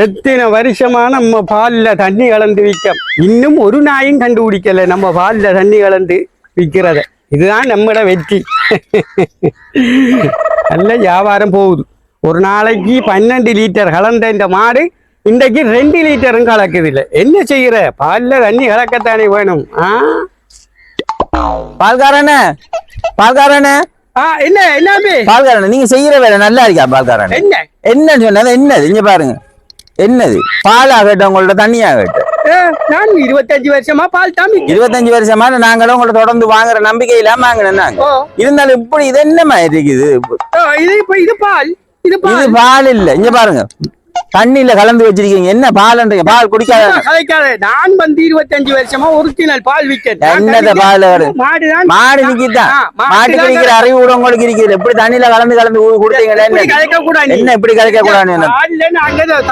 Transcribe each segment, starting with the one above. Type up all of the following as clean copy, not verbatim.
எத்தனை வருஷமா நம்ம பால்ல தண்ணி கலந்து விற்கும் இன்னும் ஒரு நாயும் கண்டுபிடிக்கல நம்ம பால்ல தண்ணி கலந்து விற்கிறத. இதுதான் நம்மட வெற்றி. நல்ல வியாபாரம் போகுது. ஒரு நாளைக்கு 12 லிட்டர் கலந்த இந்த மாடு இன்றைக்கு 2 லிட்டரும் கலக்குது. இல்லை என்ன செய்யற, பால்ல தண்ணி கலக்கத்தானே வேணும். பால்காரனே பால்காரனே என்ன என்ன பால்காரனே, நீங்க செய்யற வேலை நல்லா இருக்கா பால்காரனே? என்ன என்னன்னு சொன்னது என்னது? இங்க பாருங்க, என்னது பாலாகட்டும் உங்களோட தண்ணியாகட்டும். நான் 25 வருஷமா பால் தாமி 25 வருஷமா நாங்களும் உங்களை தொடர்ந்து வாங்குற நம்பிக்கை இல்லாம வாங்கினாங்க. இருந்தாலும் இப்படி இது என்ன மாதிரி இருக்குது? இது பால், இது பால் இல்ல. இங்க பாருங்க, தண்ணியில கலந்து வச்சிருக்கீங்க. என்ன பால்ன்றீங்க? பால் குடிக்காத. நான் வந்து 25 வருஷமா ஒரிஜினல் பால் விற்கிறேன். என்னத பால்? மாடு நிக்கிதான். மாட்டு கிடைக்கிற அறிவு கூட உங்களுக்கு இருக்குது. எப்படி தண்ணியில கலந்து கொடுத்தீங்களா? என்ன இப்படி கலக்க கூடாது?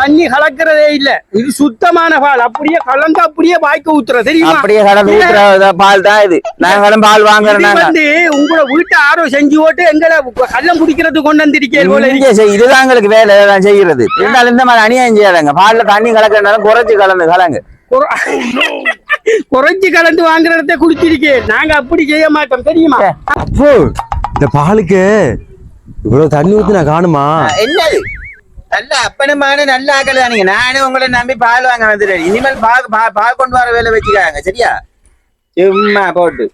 தண்ணி கலக்கிறதே இல்ல, இது சுத்தமான பால். அப்படியே கலந்து அப்படியே வாய்க்கு ஊத்துற தெரியுமா? அப்படியே கலந்து ஊத்துற பால் தான் இது. நாங்களும் பால் வாங்குறோம். உங்களை வீட்டு ஆரோ செஞ்சு ஓட்டு எங்களை கள்ளம் குடிக்கிறது கொண்டு வந்திருக்கேன். இதுதான் எங்களுக்கு வேலை செய்யறது. இருந்தாலும் இந்த மாதிரி அநியாயம் செய்யாதங்க. பால்ல தண்ணி கலக்கிறனால குறைச்சு கலந்து குறைச்சு கலந்து வாங்குறத குடிச்சிருக்கேன். நாங்க அப்படி செய்ய மாட்டோம் தெரியுமா? அப்போ இந்த பாலுக்கு இவ்வளவு தண்ணி ஊத்து நான் காணுமா? என்னது நல்ல அப்பனமான நல்ல ஆக்கல தானீங்க. நானே உங்களை நம்பி பால் வாங்க வந்துடுறேன். இனிமேல் பால் கொண்டு வர வேலை வச்சுக்காங்க சரியா? சும்மா போட்டு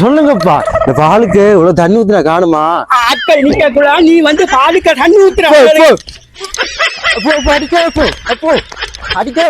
சொல்லுங்கப்பா, இந்த பாலுக்கு இவ்வளவு தண்ணி ஊத்து நான் காணுமா? ஆட்கள் நிக்க கூட நீ வந்து பாலுக்கு தண்ணி ஊத்துற அடிக்க